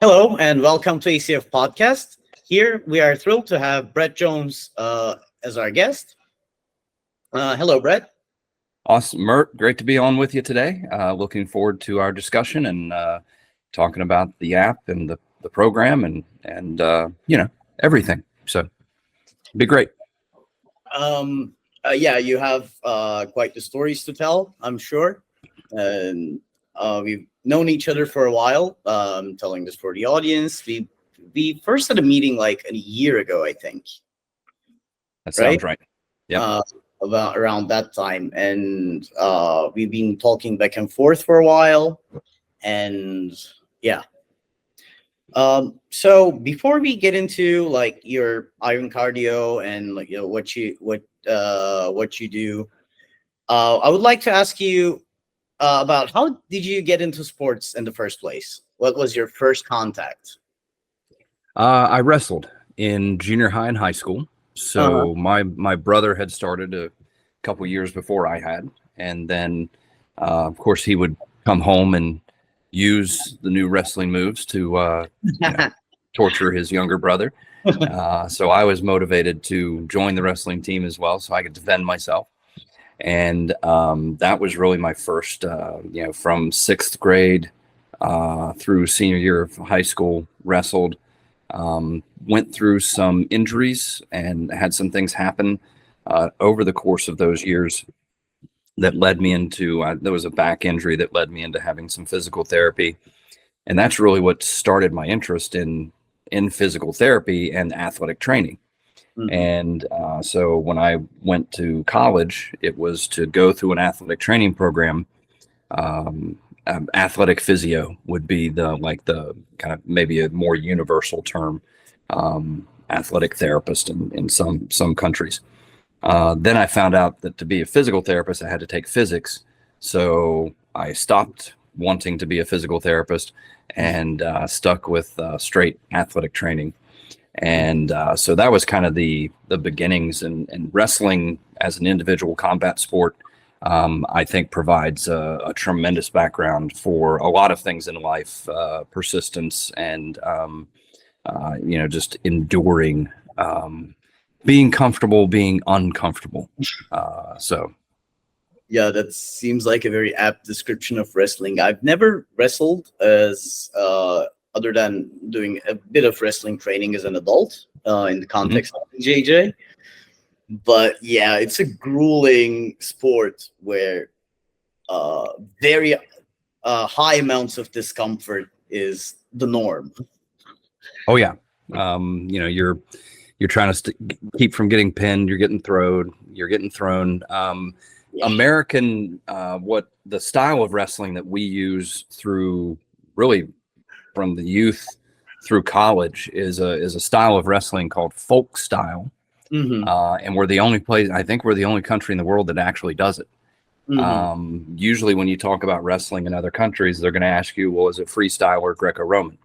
Hello and welcome to ACF Podcast. Here we are thrilled to have Brett Jones as our guest. Hello, Brett. Awesome, Mert. Great to be on with you today. Looking forward to our discussion and talking about the app and the program and everything. So be great. Yeah, you have quite the stories to tell, I'm sure. And we've known each other for a while. Telling this for the audience, we first had a meeting like a year ago, I think. That sounds right. Yeah. About around that time, and we've been talking back and forth for a while, and yeah. So before we get into like your iron cardio and like what you do, I would like to ask you about how did you get into sports in the first place? What was your first contact? I wrestled in junior high and high school. So my brother had started a couple years before I had, and then of course he would come home and use the new wrestling moves to torture his younger brother. So I was motivated to join the wrestling team as well, so I could defend myself. And that was really my first, from sixth grade through senior year of high school, wrestled. Went through some injuries and had some things happen over the course of those years that led me into, there was a back injury that led me into having some physical therapy. And that's really what started my interest in physical therapy and athletic training. Mm-hmm. And so when I went to college, it was to go through an athletic training program. Athletic physio would be the kind of maybe a more universal term, athletic therapist in some countries. Then I found out that to be a physical therapist, I had to take physics. So I stopped wanting to be a physical therapist and stuck with straight athletic training. And so that was kind of the beginnings, and wrestling as an individual combat sport, I think provides a tremendous background for a lot of things in life, persistence and, just enduring, being comfortable, being uncomfortable. Yeah, that seems like a very apt description of wrestling. I've never wrestled as other than doing a bit of wrestling training as an adult in the context of JJ. But yeah, it's a grueling sport where very high amounts of discomfort is the norm. Oh yeah, you're trying to keep from getting pinned. You're getting thrown. American, what the style of wrestling that we use through really from the youth through college is a style of wrestling called folk style. Mm-hmm. And we're the only place, I think we're the only country in the world that actually does it. Mm-hmm. Usually when you talk about wrestling in other countries, they're going to ask you, well, is it freestyle or Greco-Roman?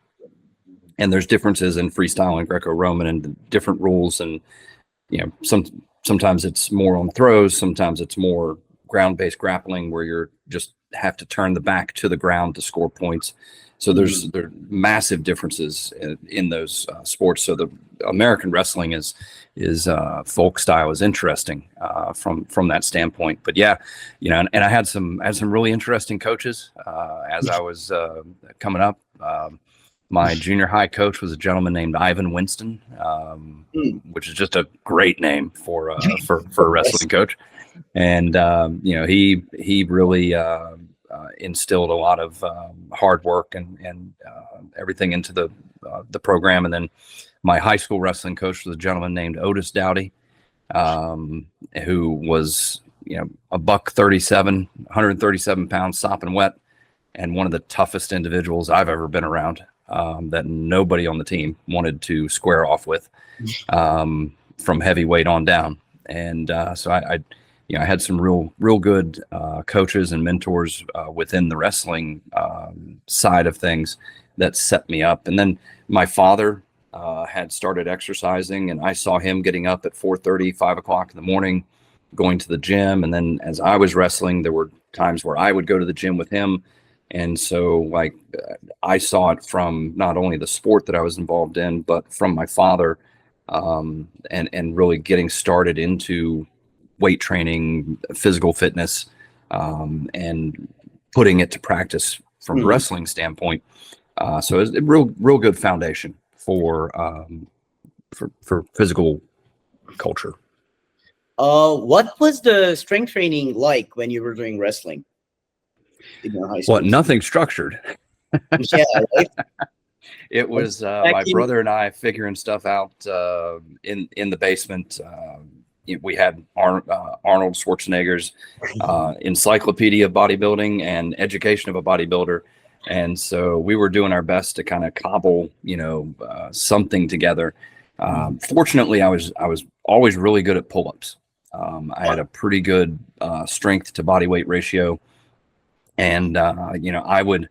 And there's differences in freestyle and Greco-Roman and different rules. And, sometimes it's more on throws. Sometimes it's more ground-based grappling where you're just have to turn the back to the ground to score points. So there are massive differences in those sports. So the American wrestling is folk style is interesting from that standpoint. But yeah, and I had some really interesting coaches as I was coming up. My junior high coach was a gentleman named Ivan Winston, which is just a great name for a wrestling coach. And he really instilled a lot of hard work and everything into the program. And then my high school wrestling coach was a gentleman named Otis Dowdy, who was a $137, 137 pounds, sopping wet, and one of the toughest individuals I've ever been around, that nobody on the team wanted to square off with, from heavyweight on down. And so I had some real good coaches and mentors within the wrestling side of things that set me up. And then my father had started exercising, and I saw him getting up at 4:30, 5 o'clock in the morning, going to the gym. And then as I was wrestling, there were times where I would go to the gym with him. And so like I saw it from not only the sport that I was involved in, but from my father, and really getting started into weight training, physical fitness, and putting it to practice from a wrestling standpoint. So it's a real good foundation for physical culture. What was the strength training like when you were doing wrestling in your high school? Well, nothing structured. Yeah, right? It was my brother and I figuring stuff out in the basement. We had Arnold Schwarzenegger's Encyclopedia of Bodybuilding and Education of a Bodybuilder, and so we were doing our best to kind of cobble, something together. Fortunately, I was always really good at pull-ups. I had a pretty good strength to body weight ratio, and I would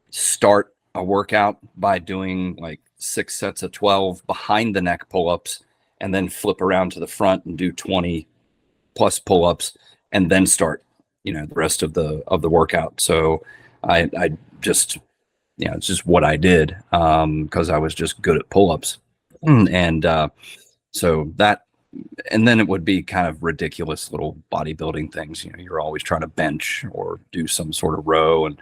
start a workout by doing like 6 sets of 12 behind the neck pull-ups, and then flip around to the front and do 20 plus pull-ups, and then start, the rest of the workout. So I just, it's just what I did, because I was just good at pull-ups. And so that, and then it would be kind of ridiculous little bodybuilding things. You're always trying to bench or do some sort of row, and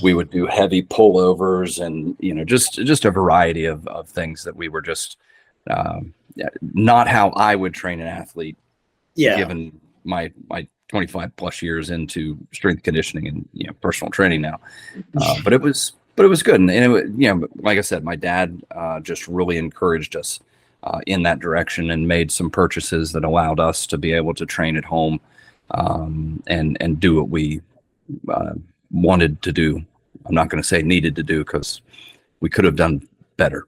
we would do heavy pullovers, and just a variety of things that we were just not how I would train an athlete. Yeah. Given my 25 plus years into strength conditioning and personal training now, but it was good, and it, like I said, my dad just really encouraged us in that direction, and made some purchases that allowed us to be able to train at home, and do what we wanted to do. I'm not going to say needed to do, because we could have done better.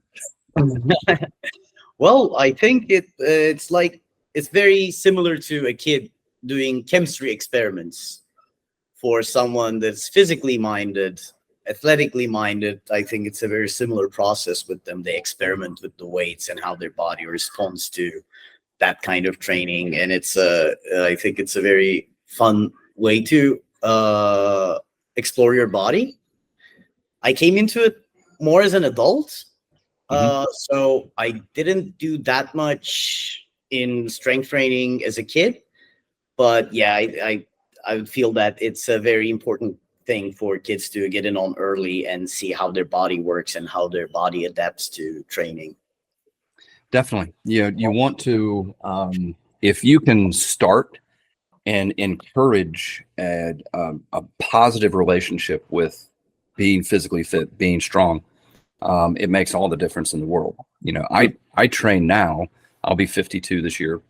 Well, I think it's very similar to a kid doing chemistry experiments. For someone that's physically minded, athletically minded, I think it's a very similar process with them. They experiment with the weights and how their body responds to that kind of training, and I think it's a very fun way to explore your body. I came into it more as an adult, so I didn't do that much in strength training as a kid, but yeah, I feel that it's a very important thing for kids to get in on early and see how their body works and how their body adapts to training. Definitely. You want to, if you can start and encourage a positive relationship with being physically fit, being strong, it makes all the difference in the world. I train now. I'll be 52 this year,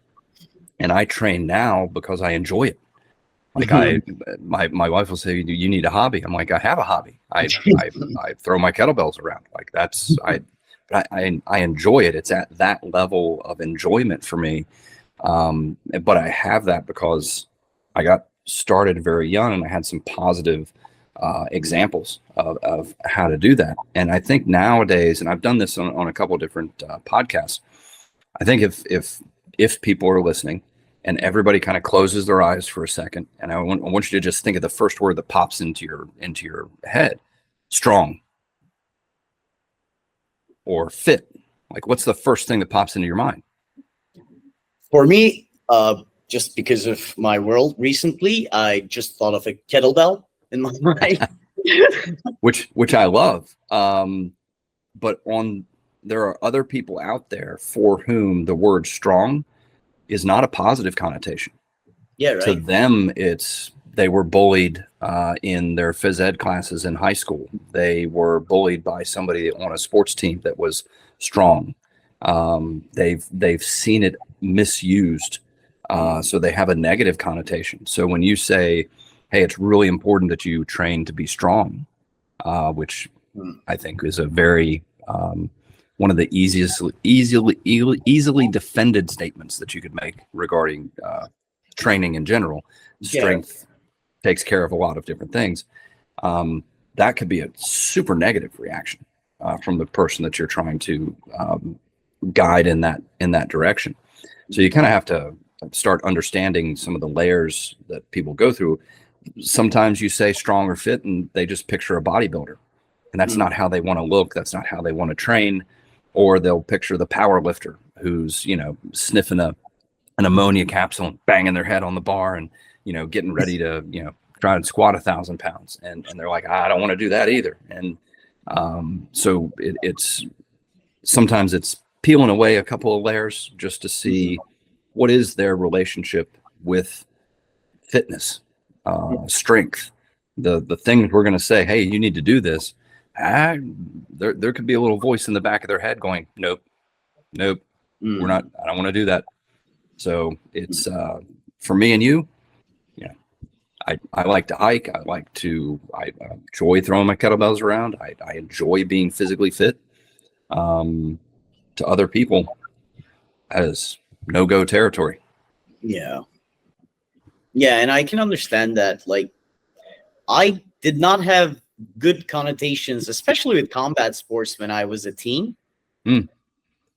and I train now because I enjoy it. Like my wife will say, "You need a hobby." I'm like, I have a hobby. I throw my kettlebells around. Like I enjoy it. It's at that level of enjoyment for me. But I have that because I got started very young, and I had some positive examples of how to do that. And I think nowadays, and I've done this on a couple of different podcasts, I think if people are listening and everybody kind of closes their eyes for a second, and I want you to just think of the first word that pops into your head: strong or fit. Like, what's the first thing that pops into your mind? For me, just because of my world recently, I just thought of a kettlebell in my mind. which I love. But there are other people out there for whom the word strong is not a positive connotation. Yeah, right. To them, they were bullied in their phys ed classes in high school. They were bullied by somebody on a sports team that was strong. They've seen it misused, so they have a negative connotation. So when you say, "Hey, it's really important that you train to be strong," which I think is a very one of the easily defended statements that you could make regarding training in general. Strength takes care of a lot of different things. That could be a super negative reaction from the person that you're trying to guide in that direction. So you kind of have to start understanding some of the layers that people go through. sometimes you say strong or fit and they just picture a bodybuilder, and that's not how they want to look. That's not how they want to train. Or they'll picture the power lifter who's, sniffing an ammonia capsule and banging their head on the bar and, getting ready to, try and squat 1,000 pounds. And they're like, I don't want to do that either. And so it's sometimes it's peeling away a couple of layers just to see what is their relationship with fitness, strength, the things we're going to say, hey, you need to do this. There could be a little voice in the back of their head going, nope, we're not, I don't want to do that. So it's for me and you, I like to hike. I enjoy throwing my kettlebells around. I enjoy being physically fit. To other people, as no-go territory. Yeah. And I can understand that. Like, I did not have good connotations, especially with combat sports, when I was a teen.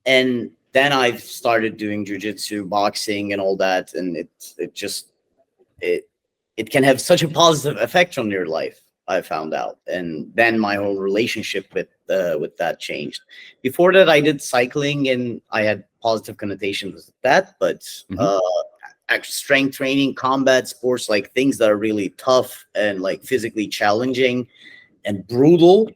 And then I've started doing jujitsu, boxing, and all that, and it can have such a positive effect on your life, I found out. And then my whole relationship with that changed. Before that, I did cycling, and I had positive connotations with that. But strength training, combat sports, like things that are really tough and like physically challenging and brutal,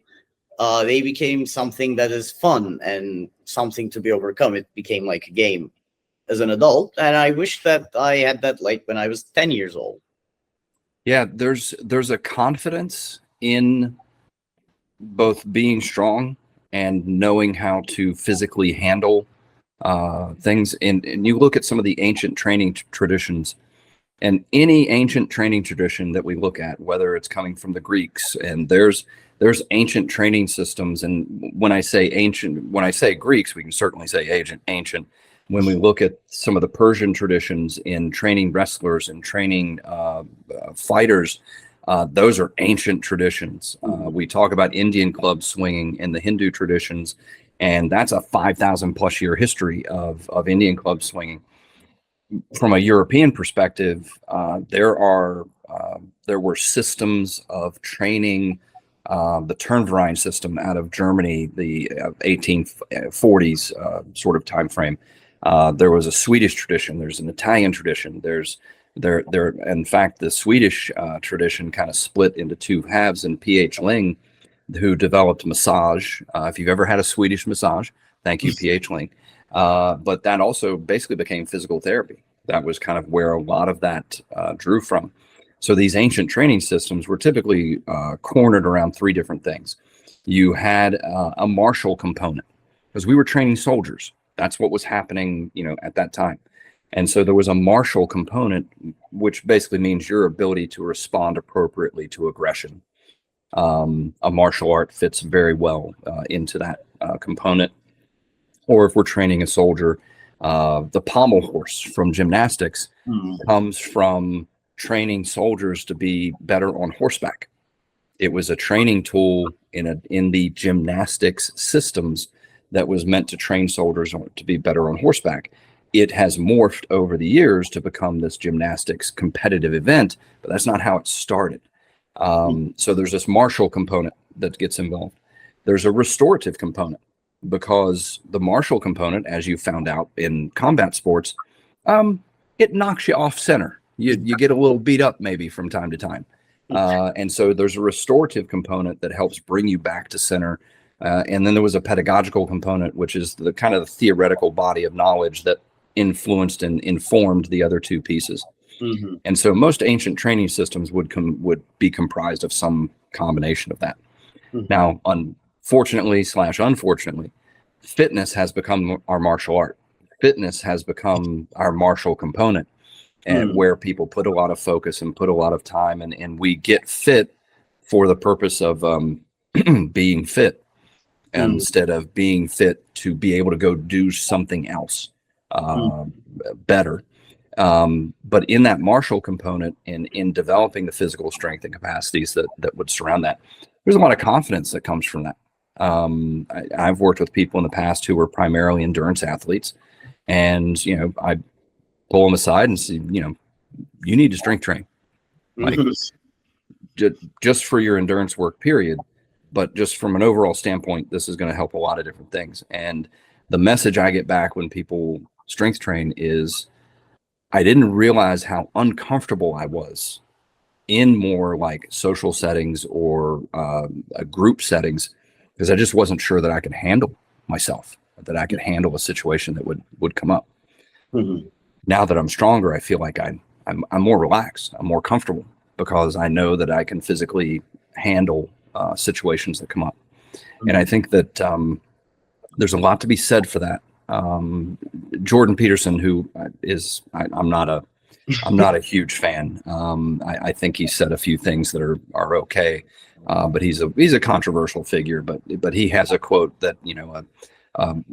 they became something that is fun and something to be overcome. It became like a game as an adult, and I wish that I had that like when I was 10 years old. Yeah, there's a confidence in both being strong and knowing how to physically handle things. And you look at some of the ancient training traditions, and any ancient training tradition that we look at, whether it's coming from the Greeks, and there's ancient training systems. And when I say Greeks, we can certainly say ancient. When we look at some of the Persian traditions in training wrestlers and training fighters, those are ancient traditions. We talk about Indian club swinging in the Hindu traditions, and that's a 5,000 plus year history of Indian club swinging. From a European perspective, there were systems of training. The Turnverein system out of Germany, the 1840s sort of time frame. There was a Swedish tradition. There's an Italian tradition. In fact, the Swedish tradition kind of split into two halves, and P.H. Ling, who developed massage. If you've ever had a Swedish massage, thank you, P.H. Ling. But that also basically became physical therapy. That was kind of where a lot of that drew from. So these ancient training systems were typically cornered around three different things. You had a martial component, because we were training soldiers. That's what was happening, at that time. And so there was a martial component, which basically means your ability to respond appropriately to aggression. A martial art fits very well into that component. Or if we're training a soldier, the pommel horse from gymnastics comes from training soldiers to be better on horseback. It was a training tool in the gymnastics systems that was meant to train soldiers to be better on horseback. It has morphed over the years to become this gymnastics competitive event, but that's not how it started. So there's this martial component that gets involved. There's a restorative component, because the martial component, as you found out in combat sports, it knocks you off center. You get a little beat up maybe from time to time. And so there's a restorative component that helps bring you back to center. And then there was a pedagogical component, which is the kind of the theoretical body of knowledge that influenced and informed the other two pieces. And so most ancient training systems would be comprised of some combination of that. Now, unfortunately, fitness has become our martial art. Fitness has become our martial component, and where people put a lot of focus and put a lot of time, and we get fit for the purpose of being fit, instead of being fit to be able to go do something else better. But in that martial component, in developing the physical strength and capacities that would surround that, there's a lot of confidence that comes from that. I've worked with people in the past who were primarily endurance athletes, and I pull them aside and say, you need to strength train. Like, just for your endurance work, period. But just from an overall standpoint, this is going to help a lot of different things. And the message I get back when people strength train is, I didn't realize how uncomfortable I was in more like social settings or group settings, because I just wasn't sure that I could handle myself, that I could handle a situation that would come up. Mm-hmm. Now that I'm stronger, I feel like I'm more relaxed. I'm more comfortable because I know that I can physically handle situations that come up. Mm-hmm. And I think that there's a lot to be said for that. Jordan Peterson, who is, I'm not a huge fan. I think he said a few things that are okay, but he's a controversial figure. But he has a quote that I'm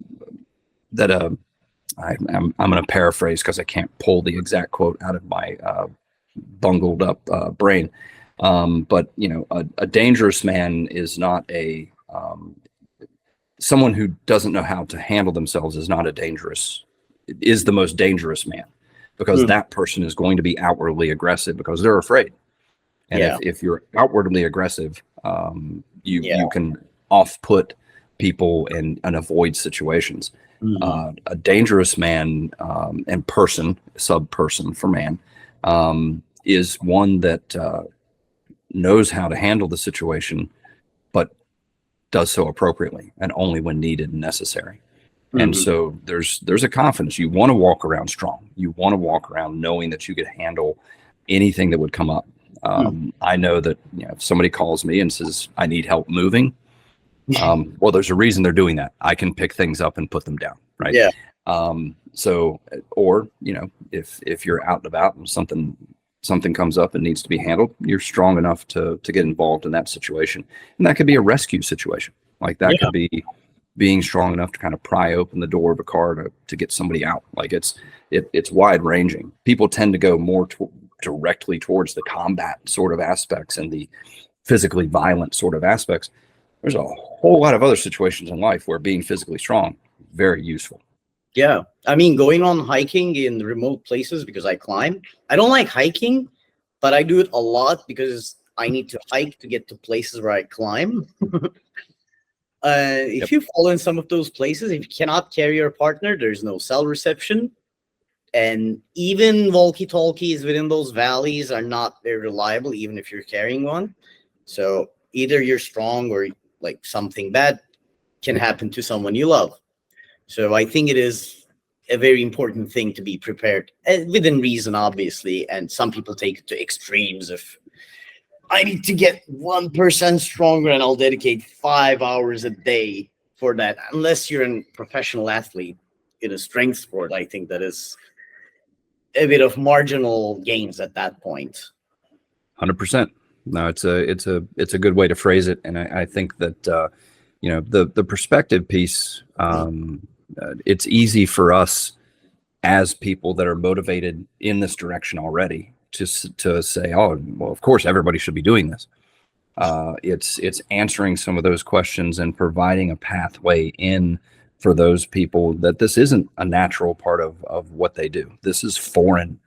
going to paraphrase because I can't pull the exact quote out of my bungled up brain. But a dangerous man is not a someone who doesn't know how to handle themselves is the most dangerous man, because that person is going to be outwardly aggressive because they're afraid. And if you're outwardly aggressive, you can off-put people and avoid situations. Mm-hmm. A dangerous man and person, sub-person for man, is one that knows how to handle the situation, but does so appropriately and only when needed and necessary. Mm-hmm. And so there's a confidence. You want to walk around strong. You want to walk around knowing that you could handle anything that would come up. I know that if somebody calls me and says, I need help moving, well, there's a reason they're doing that. I can pick things up and put them down. Right. Yeah. So, or, if you're out and about and something comes up and needs to be handled, you're strong enough to get involved in that situation. And that could be a rescue situation. Like that could be being strong enough to kind of pry open the door of a car to get somebody out. Like it's wide ranging. People tend to go more directly towards the combat sort of aspects and the physically violent sort of aspects. There's a whole lot of other situations in life where being physically strong, very useful. Yeah. I mean, going on hiking in remote places, because I climb. I don't like hiking, but I do it a lot because I need to hike to get to places where I climb. If you fall in some of those places, if you cannot carry your partner, there's no cell reception. And even walkie-talkies within those valleys are not very reliable, even if you're carrying one. So either you're strong or like something bad can happen to someone you love. So I think it is a very important thing to be prepared within reason, obviously. And some people take it to extremes of, I need to get 1% stronger and I'll dedicate 5 hours a day for that. Unless you're a professional athlete in a strength sport, I think that is a bit of marginal gains at that point. 100%. No, it's a good way to phrase it. And I think that, the perspective piece, it's easy for us as people that are motivated in this direction already to say, oh, well, of course, everybody should be doing this. It's answering some of those questions and providing a pathway in for those people that this isn't a natural part of what they do. This is foreign.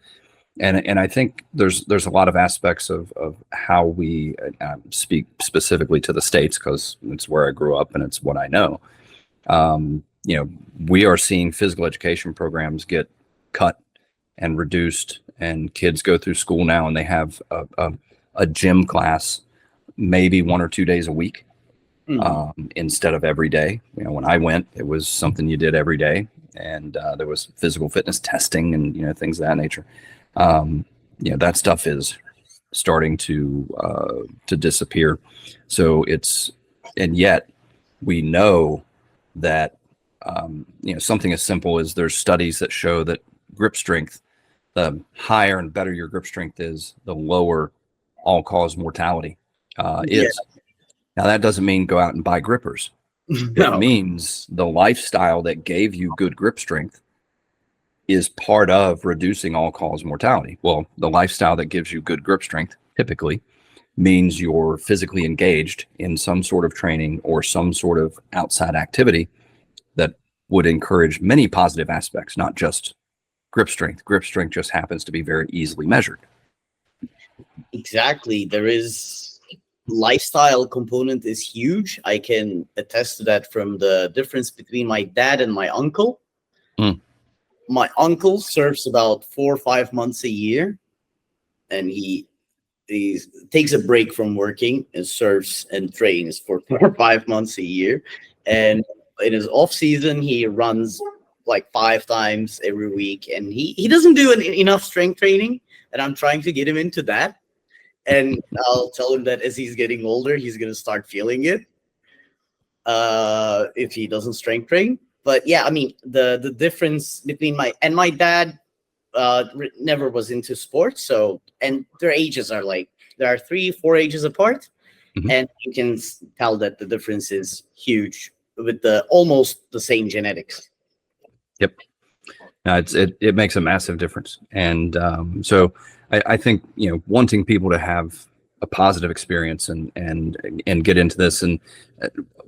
And I think there's a lot of aspects of how we speak specifically to the States, because it's where I grew up and it's what I know. We are seeing physical education programs get cut and reduced, and kids go through school now and they have a gym class maybe 1 or 2 days a week instead of every day. When I went, it was something you did every day, and there was physical fitness testing and things of that nature. That stuff is starting to disappear. So and yet we know that something as simple as there's studies that show that grip strength, the higher and better your grip strength is, the lower all-cause mortality is. Now that doesn't mean go out and buy grippers. No. It means the lifestyle that gave you good grip strength is part of reducing all-cause mortality. Well, the lifestyle that gives you good grip strength typically means you're physically engaged in some sort of training or some sort of outside activity that would encourage many positive aspects, not just grip strength. Grip strength just happens to be very easily measured. Exactly. There is lifestyle component is huge. I can attest to that from the difference between my dad and my uncle. Mm. My uncle surfs about 4 or 5 months a year, and he takes a break from working and surfs and trains for 4 or 5 months a year. And in his off season, he runs like 5 times every week, and he doesn't do enough strength training, and I'm trying to get him into that. And I'll tell him that as he's getting older, he's going to start feeling it if he doesn't strength train. But yeah, I mean, the difference between my dad never was into sports. So, and their ages are like, there are 3, 4 ages apart. Mhm. And you can tell that the difference is huge with the almost the same genetics. Yep. No, it makes a massive difference. And so I think, wanting people to have a positive experience and get into this, and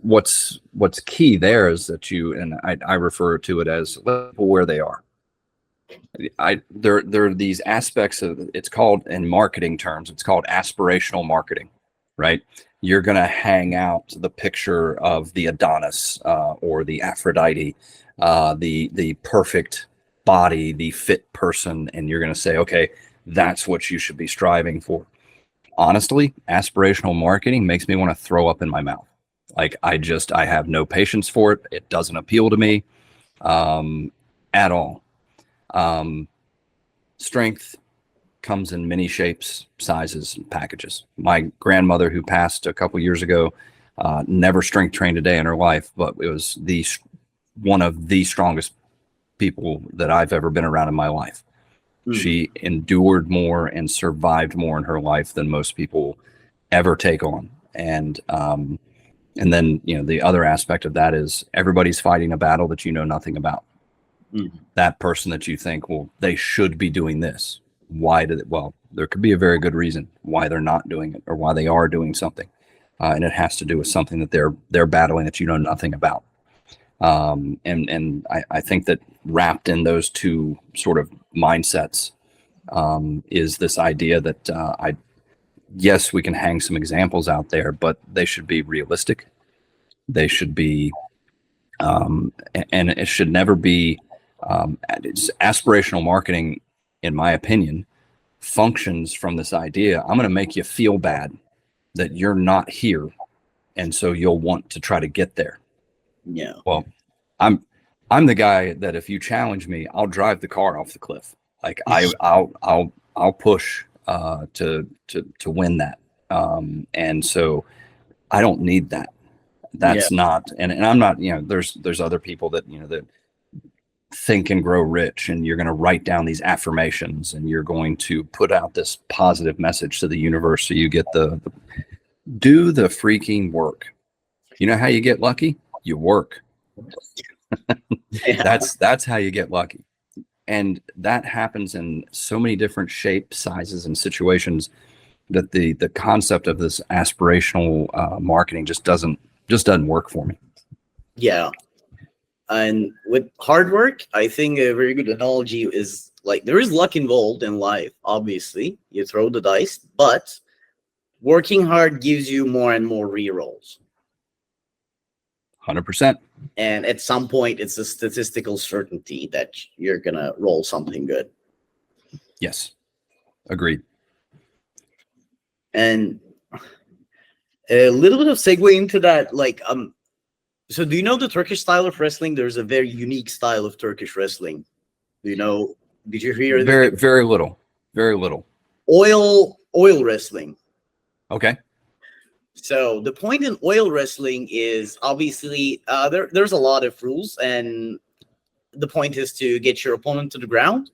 what's key there is that I refer to it as let people where they are. There are these aspects of, it's called, in marketing terms, it's called aspirational marketing, right? You're going to hang out the picture of the Adonis or the Aphrodite, the perfect body, the fit person, and you're going to say, okay, that's what you should be striving for. Honestly, aspirational marketing makes me want to throw up in my mouth. Like, I have no patience for it. It doesn't appeal to me at all. Strength comes in many shapes, sizes, and packages. My grandmother, who passed a couple years ago, never strength trained a day in her life, but it was one of the strongest people that I've ever been around in my life. She endured more and survived more in her life than most people ever take on. And then, the other aspect of that is everybody's fighting a battle that you know nothing about. That person that you think, well, they should be doing this. Why did it? Well, there could be a very good reason why they're not doing it or why they are doing something. And it has to do with something that they're battling that you know nothing about. And I think that wrapped in those two sort of mindsets is this idea that yes, we can hang some examples out there, but they should be realistic. They should be, and it should never be. It's aspirational marketing, in my opinion, functions from this idea. I'm going to make you feel bad that you're not here, and so you'll want to try to get there. Yeah. Well, I'm the guy that if you challenge me, I'll drive the car off the cliff. Like I'll push to win that. And so I don't need that. That's not, and I'm not, there's other people that, that think and grow rich, and you're going to write down these affirmations and you're going to put out this positive message to the universe. So you get do the freaking work. You know how you get lucky? You work. That's how you get lucky. And that happens in so many different shapes, sizes, and situations that the concept of this aspirational marketing just doesn't work for me. Yeah. And with hard work, I think a very good analogy is like there is luck involved in life. Obviously, you throw the dice, but working hard gives you more and more rerolls. 100%. And at some point, it's a statistical certainty that you're going to roll something good. Yes. Agreed. And a little bit of segue into that, so do you know the Turkish style of wrestling? There's a very unique style of Turkish wrestling. Did you hear Very, very little. Very little. Oil wrestling. Okay. So the point in oil wrestling is obviously there's a lot of rules, and the point is to get your opponent to the ground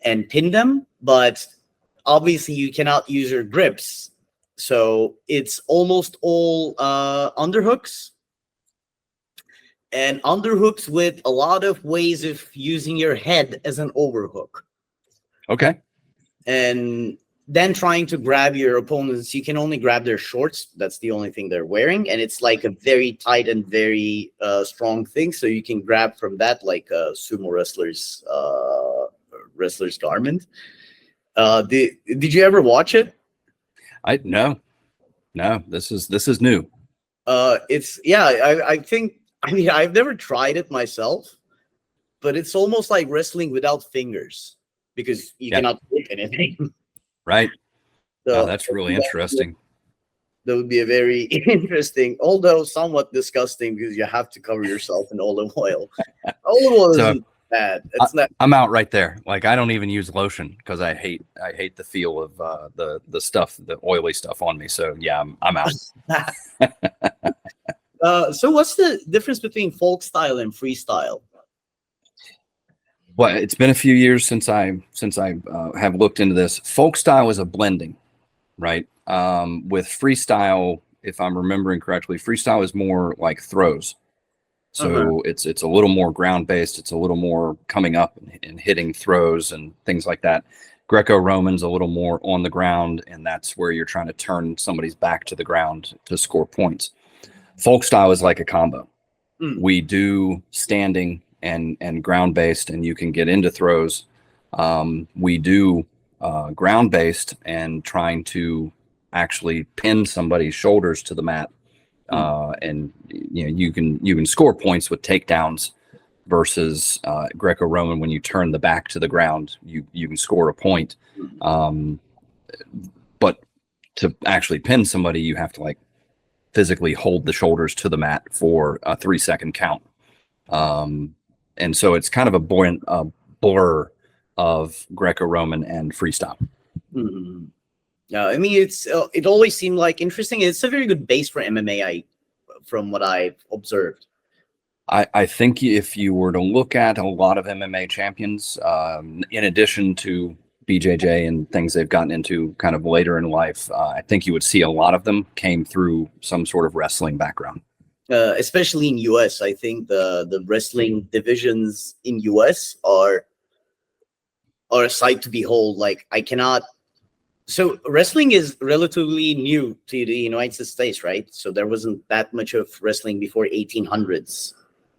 and pin them, but obviously you cannot use your grips. So it's almost all underhooks. And underhooks with a lot of ways of using your head as an overhook. Okay. And then trying to grab your opponents. You can only grab their shorts. That's the only thing they're wearing. And it's like a very tight and very strong thing. So you can grab from that like a sumo wrestler's garment. Did you ever watch it? No. No, this is new. It's I think, I mean, I've never tried it myself, but it's almost like wrestling without fingers because you Yeah. cannot flip anything. Right. So Oh, that's really interesting. that would be a very interesting, although somewhat disgusting, because you have to cover yourself in olive oil. Olive oil So isn't bad. It's not. I'm out right there. Like, I don't even use lotion because I hate the feel of the stuff, the oily stuff on me. So yeah, I'm out. So what's the difference between folk style and freestyle? Well, it's been a few years since I have looked into this. Folk style is a blending, right? With freestyle, if I'm remembering correctly, freestyle is more like throws. So it's a little more ground based. It's a little more coming up and hitting throws and things like that. Greco-Roman's a little more on the ground, and that's where you're trying to turn somebody's back to the ground to score points. Folk style is like a combo. We do standing and ground based, and you can get into throws. We do ground based and trying to actually pin somebody's shoulders to the mat. And you can score points with takedowns versus Greco-Roman. When you turn the back to the ground, you can score a point. But to actually pin somebody, you have to like physically hold the shoulders to the mat for a 3-second count. And so it's kind of a blur of Greco-Roman and freestyle. I mean, it always seemed like interesting. It's a very good base for MMA, from what I've observed. I think if you were to look at a lot of MMA champions, in addition to BJJ and things they've gotten into kind of later in life, I think you would see a lot of them came through some sort of wrestling background. Especially in US, I think the wrestling divisions in US are a sight to behold. Like, I cannot. So wrestling is relatively new to the United States, right? So there wasn't that much of wrestling before 1800s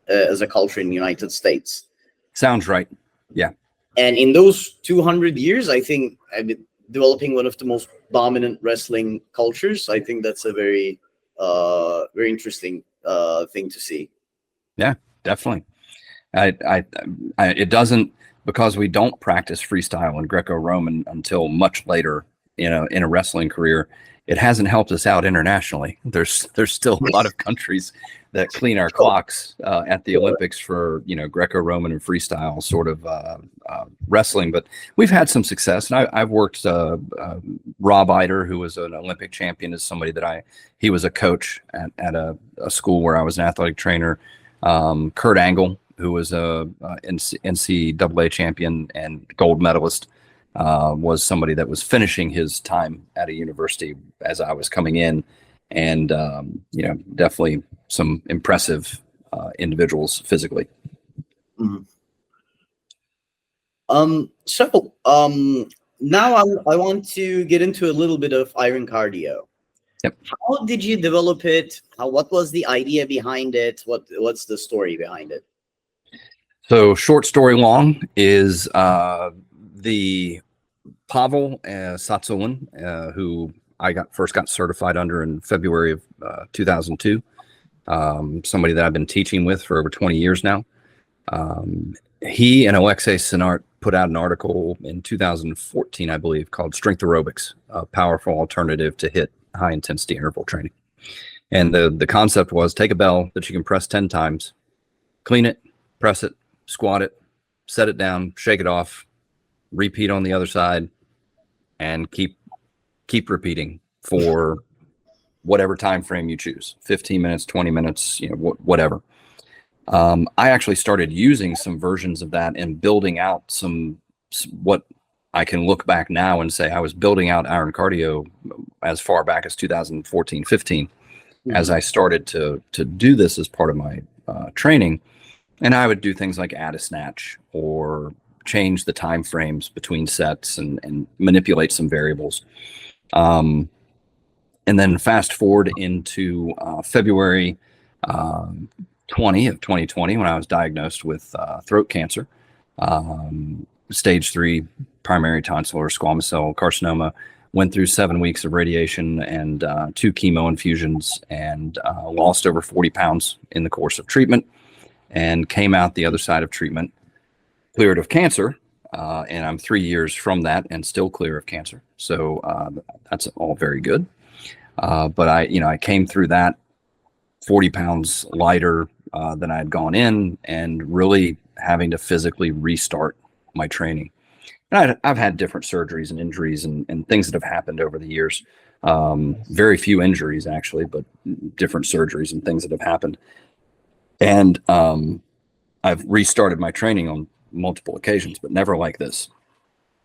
as a culture in the United States. Sounds right. Yeah. And in those 200 years, I think I've been developing one of the most dominant wrestling cultures. I think that's a very, very interesting thing to see. Yeah, definitely. It doesn't, because we don't practice freestyle and Greco-Roman until much later, in a wrestling career, it hasn't helped us out internationally. There's still a lot of countries that clean our clocks at the Olympics for Greco-Roman and freestyle sort of wrestling, but we've had some success. And I've worked Rob Eider, who was an Olympic champion, is somebody that he was a coach at a school where I was an athletic trainer. Kurt Angle, who was a NCAA champion and gold medalist, was somebody that was finishing his time at a university as I was coming in, and definitely some impressive individuals physically. So now I want to get into a little bit of iron cardio. Yep. How did you develop it? What was the idea behind it? What's the story behind it? So, short story long is the Pavel Satsulin, who I first got certified under in February of 2002. Somebody that I've been teaching with for over 20 years now. He and Alexei Sinart put out an article in 2014, I believe, called Strength Aerobics, a powerful alternative to HIIT, high intensity interval training. And the concept was, take a bell that you can press 10 times, clean it, press it, squat it, set it down, shake it off, repeat on the other side, and keep repeating for whatever time frame you choose, 15 minutes, 20 minutes, whatever. I actually started using some versions of that and building out some, what I can look back now and say I was building out iron cardio as far back as 2014, 15, as I started to do this as part of my training. And I would do things like add a snatch or change the time frames between sets and manipulate some variables. And then fast forward into February 2020, when I was diagnosed with throat cancer, stage 3 primary tonsillar squamous cell carcinoma, went through 7 weeks of radiation and 2 chemo infusions, and lost over 40 pounds in the course of treatment, and came out the other side of treatment cleared of cancer. And I'm 3 years from that and still clear of cancer. So that's all very good. But I came through that 40 pounds lighter than I had gone in, and really having to physically restart my training. And I've had different surgeries and injuries and things that have happened over the years. Very few injuries, actually, but different surgeries and things that have happened. And I've restarted my training on multiple occasions, but never like this.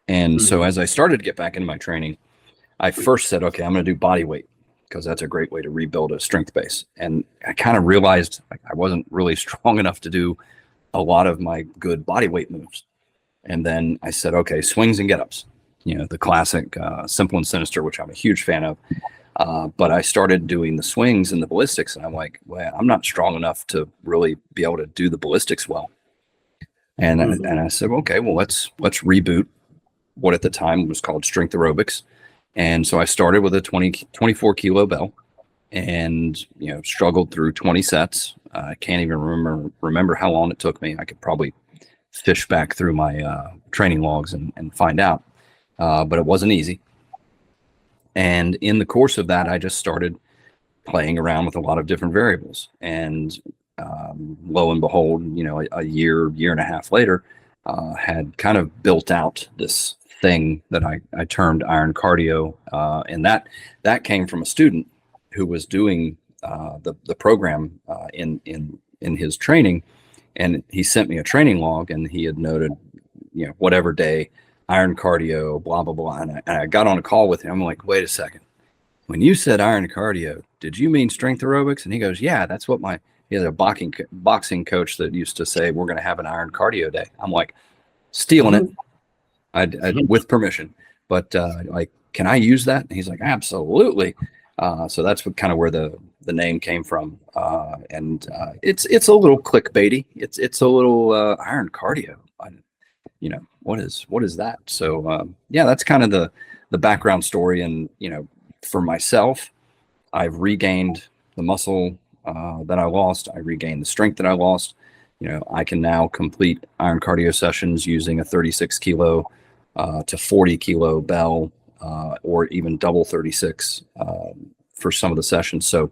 And so as I started to get back into my training, I first said, okay, I'm going to do body weight, because that's a great way to rebuild a strength base. And I kind of realized I wasn't really strong enough to do a lot of my good body weight moves. And then I said, okay, swings and get-ups, the classic simple and sinister, which I'm a huge fan of. But I started doing the swings and the ballistics, and I'm like, well, I'm not strong enough to really be able to do the ballistics well. And I said, okay, well, let's reboot what at the time was called strength aerobics. And so I started with a 24 kilo bell, and struggled through 20 sets. I can't even remember how long it took me. I could probably fish back through my training logs and find out, but it wasn't easy. And in the course of that, I just started playing around with a lot of different variables, and lo and behold, a year and a half later, had kind of built out this thing that I termed iron cardio, and that came from a student who was doing the program in his training, and he sent me a training log, and he had noted, whatever day, iron cardio, blah blah blah, and I got on a call with him. I'm like, wait a second, when you said iron cardio, did you mean strength aerobics? And he goes, yeah, that's what he had a boxing coach that used to say, we're going to have an iron cardio day. I'm like, stealing it. I with permission, but like, can I use that? And he's like, absolutely. So that's where the name came from. And it's a little clickbaity. It's a little iron cardio. What is that? So yeah, that's kind of the background story. And for myself, I've regained the muscle that I lost. I regained the strength that I lost. I can now complete iron cardio sessions using a 36 kilo to 40 kilo bell, or even double 36 for some of the sessions. So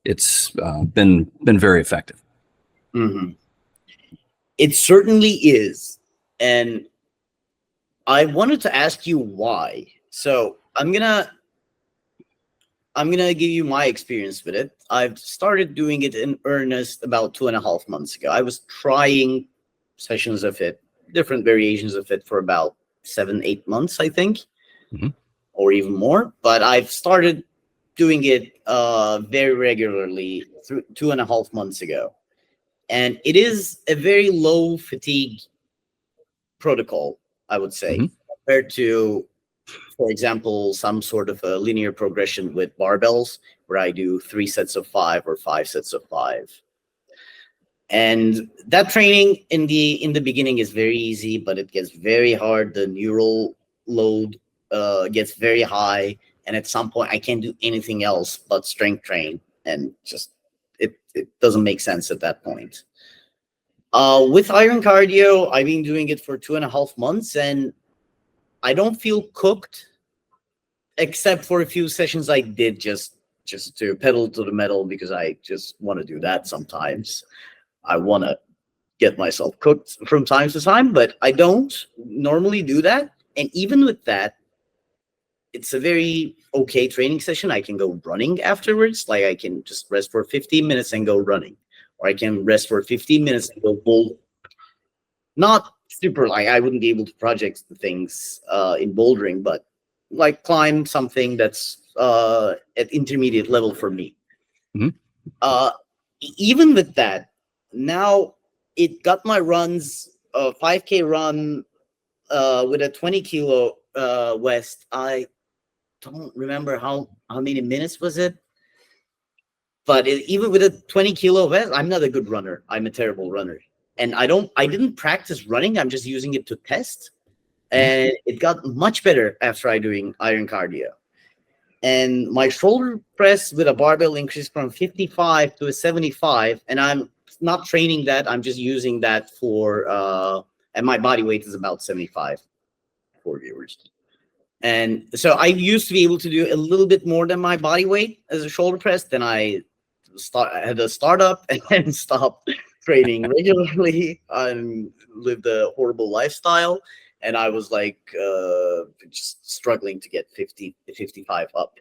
it's been very effective. Mm-hmm. It certainly is. And I wanted to ask you why. So I'm gonna give you my experience with it. I've started doing it in earnest about 2.5 months ago. I was trying sessions of it, different variations of it, for about 7-8 months, I think, or even more. But I've started doing it very regularly through 2.5 months ago. And it is a very low fatigue protocol, I would say, compared to, for example, some sort of a linear progression with barbells, where I do 3 sets of 5 or 5 sets of 5. And that training in the beginning is very easy, but it gets very hard. The neural load gets very high, and at some point I can't do anything else but strength train, and just it doesn't make sense at that point. With iron cardio, I've been doing it for 2.5 months, and I don't feel cooked, except for a few sessions I did just to pedal to the metal, because I just want to do that sometimes. I want to get myself cooked from time to time, but I don't normally do that. And even with that, it's a very okay training session. I can go running afterwards. Like, I can just rest for 15 minutes and go running, or I can rest for 15 minutes and go bouldering. Not super, like, I wouldn't be able to project the things in bouldering, but like climb something that's at intermediate level for me. Even with that, now it got my runs, 5K run with a 20 kilo West. I don't remember how many minutes was it, but even with a 20 kilo West, I'm not a good runner. I'm a terrible runner, and I didn't practice running. I'm just using it to test, and it got much better after I doing iron cardio. and my shoulder press with a barbell increased from 55 to a 75, and I'm not training that. I'm just using that for, and my body weight is about 75 for viewers. And so I used to be able to do a little bit more than my body weight as a shoulder press. Then I had a startup and then stopped training regularly and lived a horrible lifestyle. And I was like just struggling to get 50 to 55 up.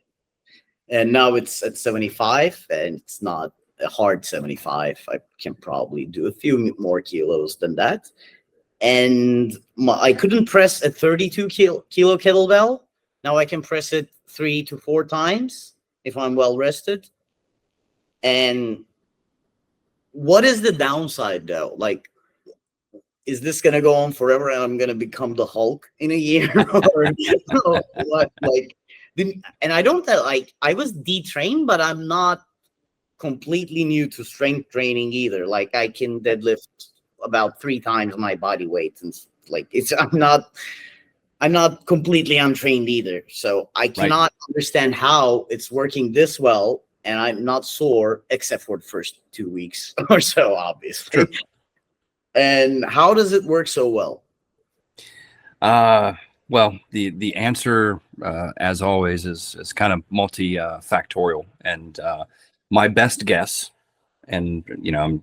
And now it's at 75, and it's not a hard 75. I can probably do a few more kilos than that. And I couldn't press a 32 kilo kettlebell. Now I can press it 3 to 4 times if I'm well rested. And what is the downside though? Like, is this going to go on forever and I'm going to become the Hulk in a year? Or what? Like, and I don't like, I was detrained, but I'm not completely new to strength training either. Like, I can deadlift about 3 times my body weight, and like I'm not completely untrained either. So I cannot understand how it's working this well, and I'm not sore except for the first 2 weeks or so, obviously. Sure. And how does it work so well? Well, the answer, as always, is kind of multifactorial, and my best guess, and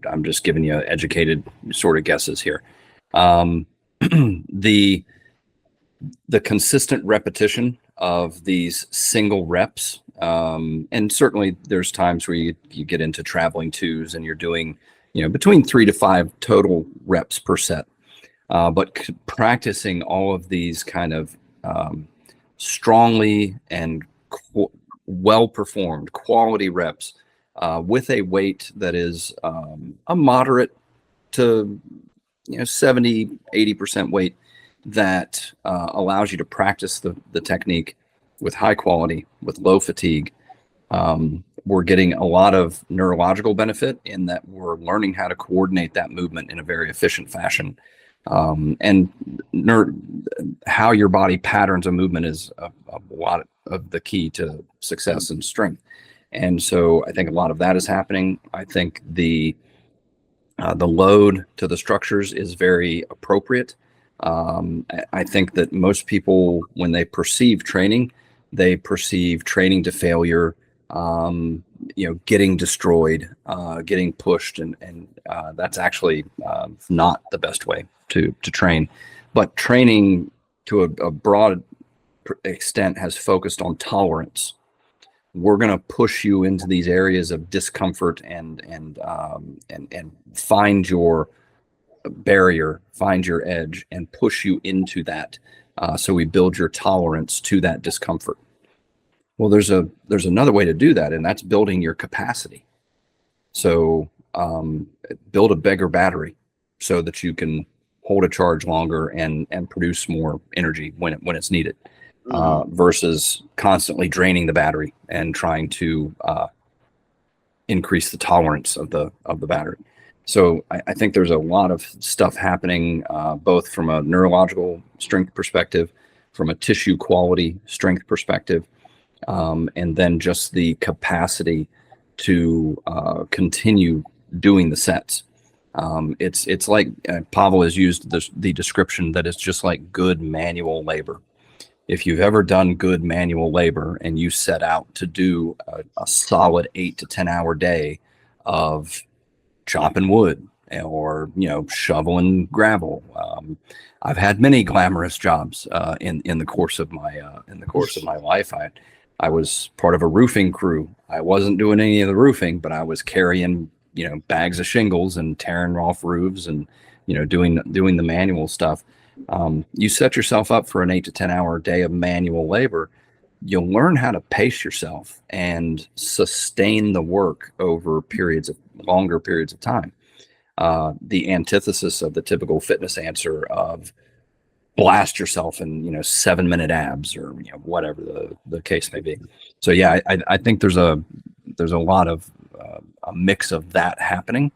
I'm just giving you educated sort of guesses here. The consistent repetition of these single reps, and certainly there's times where you get into traveling twos and you're doing between 3 to 5 total reps per set. But practicing all of these kind of strongly and well performed quality reps with a weight that is a moderate to 70-80% weight that allows you to practice the technique with high quality, with low fatigue. We're getting a lot of neurological benefit in that we're learning how to coordinate that movement in a very efficient fashion. And how your body patterns a movement is a lot of the key to success and strength. And so I think a lot of that is happening. I think the load to the structures is very appropriate. I think that most people, when they perceive training to failure, getting destroyed, getting pushed, and that's actually not the best way to train. But training to a broad extent has focused on tolerance. We're going to push you into these areas of discomfort and find your barrier, find your edge, and push you into that. So we build your tolerance to that discomfort. Well, there's another way to do that, and that's building your capacity. So build a bigger battery so that you can hold a charge longer and produce more energy when it's needed, versus constantly draining the battery and trying to increase the tolerance of the battery. So I think there's a lot of stuff happening, both from a neurological strength perspective, from a tissue quality strength perspective, and then just the capacity to continue doing the sets. It's like Pavel has used the description that it's just like good manual labor. If you've ever done good manual labor and you set out to do a solid 8 to 10 hour day of chopping wood or shoveling gravel, I've had many glamorous jobs in the course of my life. I was part of a roofing crew. I wasn't doing any of the roofing, but I was carrying bags of shingles and tearing off roofs and doing the manual stuff. You set yourself up for an 8 to 10 hour day of manual labor. You'll learn how to pace yourself and sustain the work over longer periods of time. The antithesis of the typical fitness answer of blast yourself in 7-minute abs or whatever the case may be. So yeah, I think there's a lot of a mix of that happening,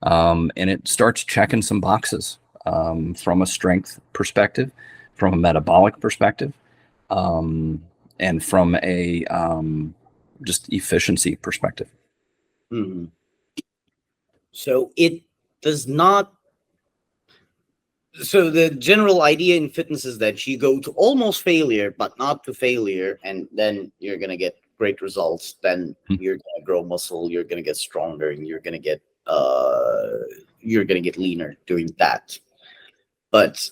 and it starts checking some boxes from a strength perspective, from a metabolic perspective. and from a just efficiency perspective. Hmm. So it does not. So the general idea in fitness is that you go to almost failure, but not to failure, and then you're gonna get great results. Then you're gonna grow muscle, you're gonna get stronger, and you're gonna get leaner doing that. But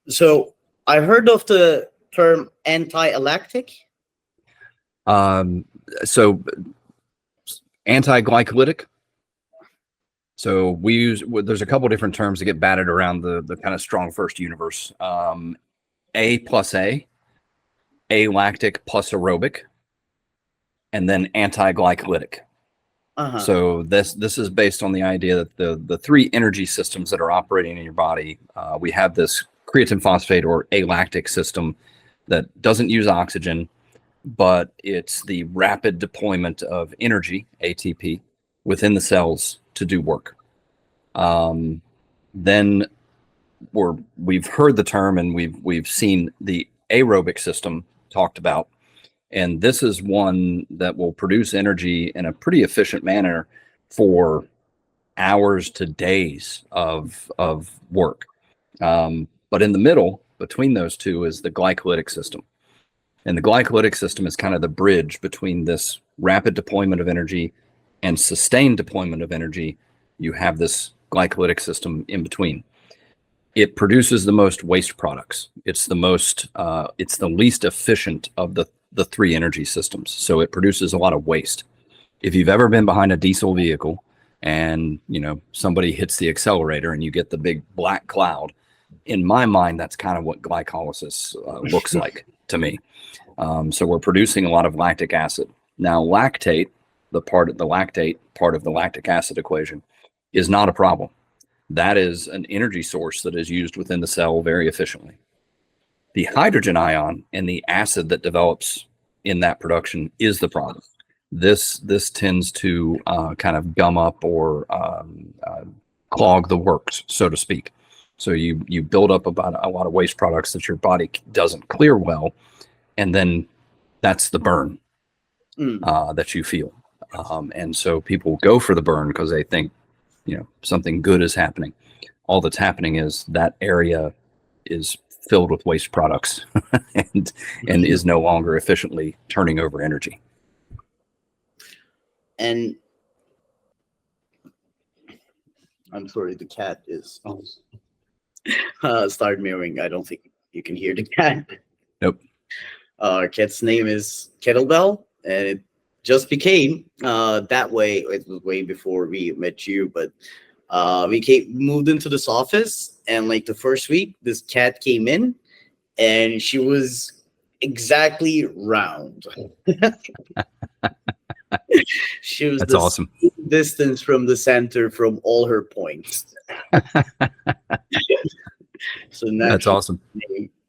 so I heard of the term anti-lactic. So AntiGlycolytic. So we use, there's a couple different terms that get batted around the kind of strong first universe. A plus alactic plus aerobic, and then anti-glycolytic. So this is based on the idea that the three energy systems that are operating in your body, we have this creatine phosphate or alactic system that doesn't use oxygen, but it's the rapid deployment of energy, ATP, within the cells to do work. Then we've heard the term and we've seen the aerobic system talked about. And this is one that will produce energy in a pretty efficient manner for hours to days of work. But in the middle between those two is the glycolytic system. And the glycolytic system is kind of the bridge between this rapid deployment of energy and sustained deployment of energy. You have this glycolytic system in between. It produces the most waste products. It's the least efficient of the three energy systems. So it produces a lot of waste. If you've ever been behind a diesel vehicle and, somebody hits the accelerator and you get the big black cloud, in my mind, that's kind of what glycolysis looks like to me. So we're producing a lot of lactic acid. Now, lactate, the lactate part of the lactic acid equation, is not a problem. That is an energy source that is used within the cell very efficiently. The hydrogen ion and the acid that develops in that production is the problem. This tends to kind of gum up or clog the works, so to speak. So you build up about a lot of waste products that your body doesn't clear well, and then that's the burn that you feel. And so people go for the burn because they think, something good is happening. All that's happening is that area is filled with waste products and is no longer efficiently turning over energy. And I'm sorry, the cat is started meowing. I don't think you can hear the cat. Nope. Our cat's name is Kettlebell, and it just became that way. It was way before we met you, but we moved into this office, and like the first week, this cat came in, and she was exactly round. She was That's awesome. Distance from the center from all her points. So that's awesome.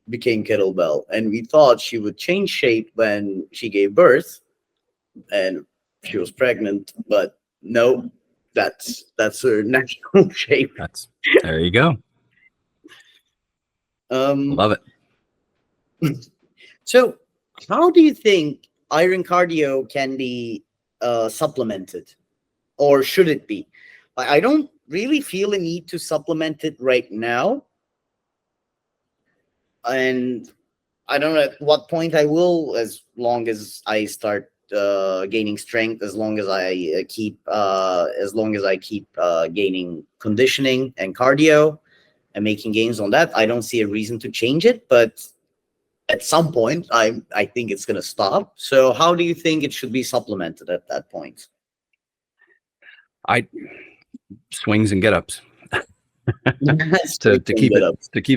Became Kettlebell, and we thought she would change shape when she gave birth and she was pregnant, but no, that's her natural shape. There you go. Love it. So how do you think iron cardio can be supplemented, or should it be? I don't really feel a need to supplement it right now, and I don't know at what point I will, as long as I start gaining strength, as long as I keep gaining conditioning and cardio and making gains on that. I don't see a reason to change it, but at some point I think it's going to stop. So how do you think it should be supplemented at that point? Swings and get-ups. to keep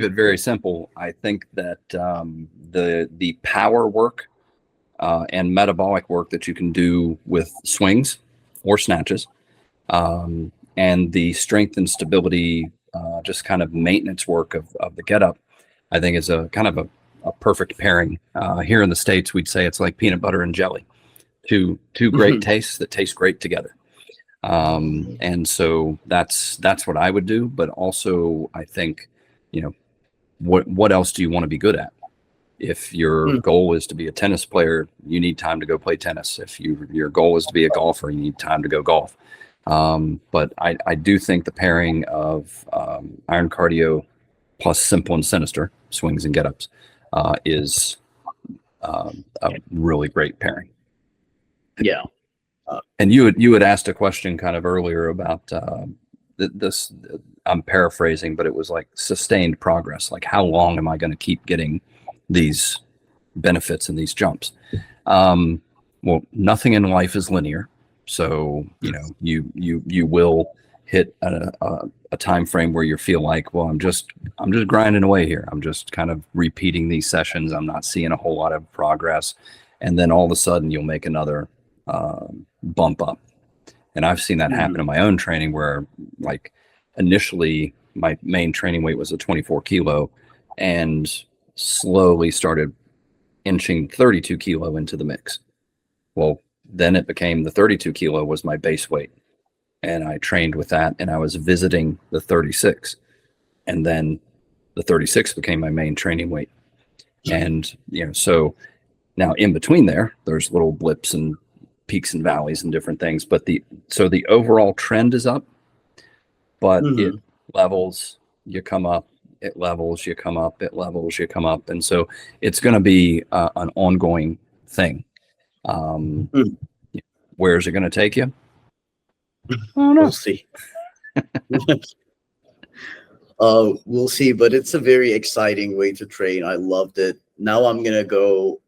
it very simple, I think that the power work and metabolic work that you can do with swings or snatches, and the strength and stability, just kind of maintenance work of the get-up, I think is a kind of a perfect pairing. Here in the States, we'd say it's like peanut butter and jelly, two great tastes that taste great together. And so that's what I would do. But also, I think, what else do you want to be good at? If your goal is to be a tennis player, you need time to go play tennis. If your goal is to be a golfer, you need time to go golf. But I do think the pairing of iron cardio plus simple and sinister swings and get-ups is a really great pairing. Yeah. And you had asked a question kind of earlier about this. I'm paraphrasing, but it was like sustained progress. Like, how long am I going to keep getting these benefits and these jumps? Well, nothing in life is linear. So, you will hit a time frame where you feel like, well, I'm just grinding away here. I'm just kind of repeating these sessions. I'm not seeing a whole lot of progress. And then all of a sudden you'll make another bump up. And I've seen that happen in my own training where, like, initially my main training weight was a 24 kilo and slowly started inching 32 kilo into the mix. Well, then it became the 32 kilo was my base weight. And I trained with that, and I was visiting the 36. And then the 36 became my main training weight. And, so now in between there's little blips and peaks and valleys and different things. But the overall trend is up, but it levels, you come up, it levels, you come up, it levels, you come up. And so it's going to be an ongoing thing. Where is it going to take you? I don't know. We'll see. We'll see, but it's a very exciting way to train. I loved it. Now I'm going to go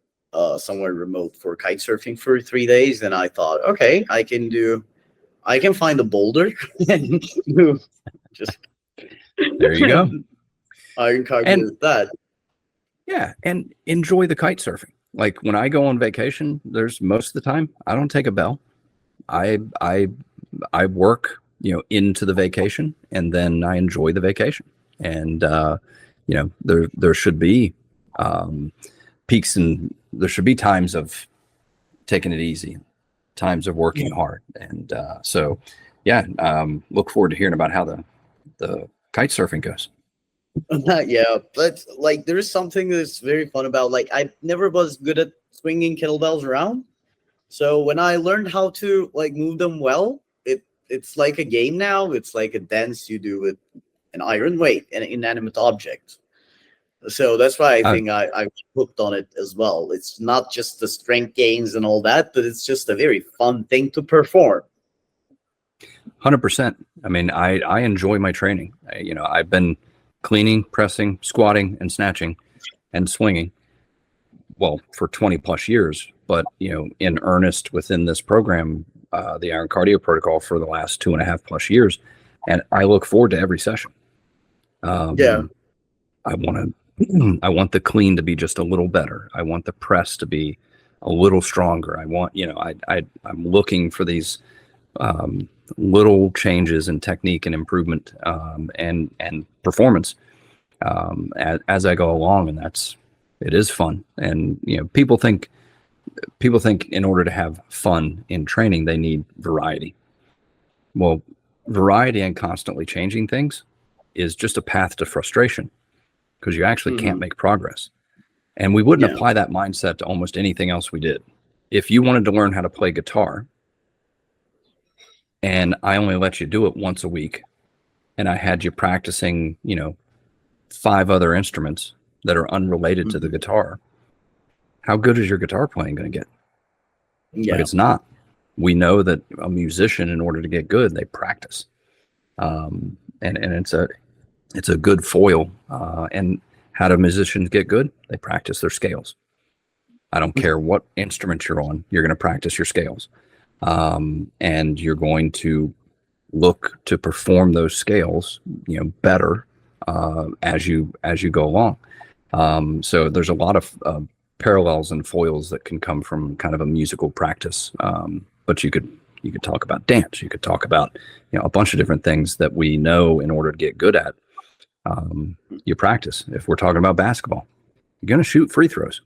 somewhere remote for kite surfing for 3 days. And I thought, okay, I can find a boulder and just there you go. Iron cardio with that. Yeah, and enjoy the kite surfing. Like, when I go on vacation, there's most of the time I don't take a bell. I work, into the vacation, and then I enjoy the vacation. And there should be peaks, and there should be times of taking it easy, times of working hard. And look forward to hearing about how the kite surfing goes. Yeah, but like, there's something that's very fun about, like, I never was good at swinging kettlebells around. So when I learned how to, like, move them well, it's like a game now. It's like a dance you do with an iron weight and an inanimate object. So that's why I think I hooked on it as well. It's not just the strength gains and all that, but it's just a very fun thing to perform. 100%. I mean, I enjoy my training. I've been cleaning, pressing, squatting, and snatching and swinging, well, for 20 plus years, but in earnest within this program, the Iron Cardio Protocol, for the last 2.5 plus years. And I look forward to every session. I want the clean to be just a little better. I want the press to be a little stronger. I want, I'm looking for these little changes in technique and improvement and performance as I go along, and it is fun. And people think in order to have fun in training, they need variety. Well, variety and constantly changing things is just a path to frustration, because you actually can't make progress. And we wouldn't apply that mindset to almost anything else we did. If you wanted to learn how to play guitar, and I only let you do it once a week, and I had you practicing, 5 other instruments that are unrelated to the guitar, how good is your guitar playing going to get? But it's not. We know that a musician, in order to get good, they practice. And it's a good foil. And how do musicians get good? They practice their scales. I don't care what instrument you're on, you're going to practice your scales. And you're going to look to perform those scales, better as you go along. So there's a lot of parallels and foils that can come from kind of a musical practice. But you could talk about dance. You could talk about a bunch of different things that we know in order to get good at. You practice. If we're talking about basketball, you're going to shoot free throws.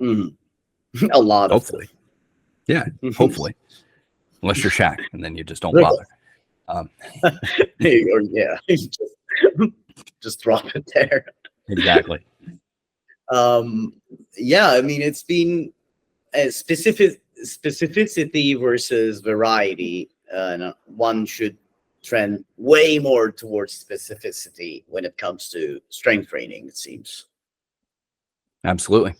A lot, hopefully. Yeah, hopefully. Unless you're Shaq, and then you just don't bother. Just drop it there. Exactly. Yeah, I mean, it's been a specificity versus variety. And one should trend way more towards specificity when it comes to strength training, it seems. Absolutely.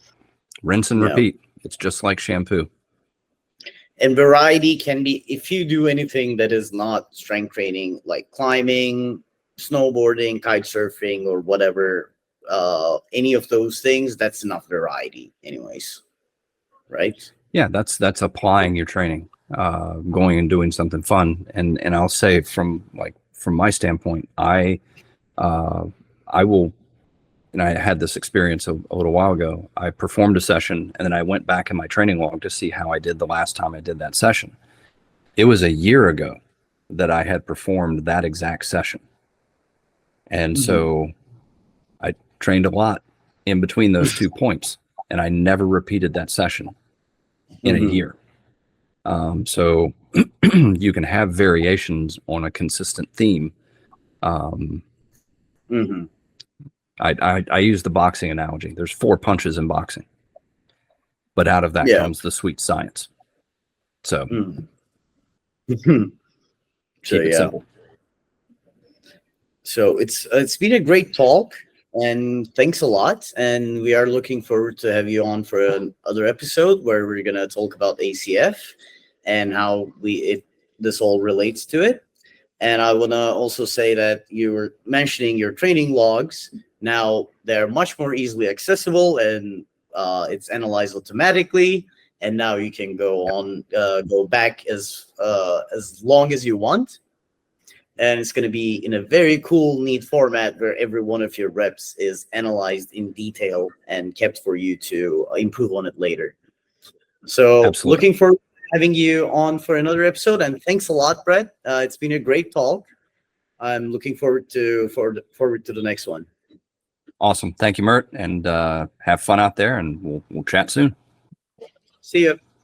Rinse and Yeah. repeat. It's just like shampoo. And variety can be, if you do anything that is not strength training, like climbing, snowboarding, kite surfing, or whatever, any of those things, that's enough variety anyways, right? Yeah, that's applying your training, going and doing something fun. And I'll say from my standpoint, I will, and I had this experience a little while ago. I performed a session and then I went back in my training log to see how I did the last time I did that session. It was a year ago that I had performed that exact session. And so I trained a lot in between those 2 points, and I never repeated that session in a year. So you can have variations on a consistent theme. I use the boxing analogy. There's 4 punches in boxing, but out of that comes the sweet science. So keep it simple. So it's been a great talk, and thanks a lot. And we are looking forward to have you on for another episode where we're gonna talk about ACF and how this all relates to it. And I want to also say that you were mentioning your training logs. Now they're much more easily accessible, and it's analyzed automatically. And now you can go back as long as you want. And it's going to be in a very cool, neat format where every one of your reps is analyzed in detail and kept for you to improve on it later. So looking forward to having you on for another episode. And thanks a lot, Brett. It's been a great talk. I'm looking forward to the next one. Awesome. Thank you, Mert. And have fun out there, and we'll chat soon. See you.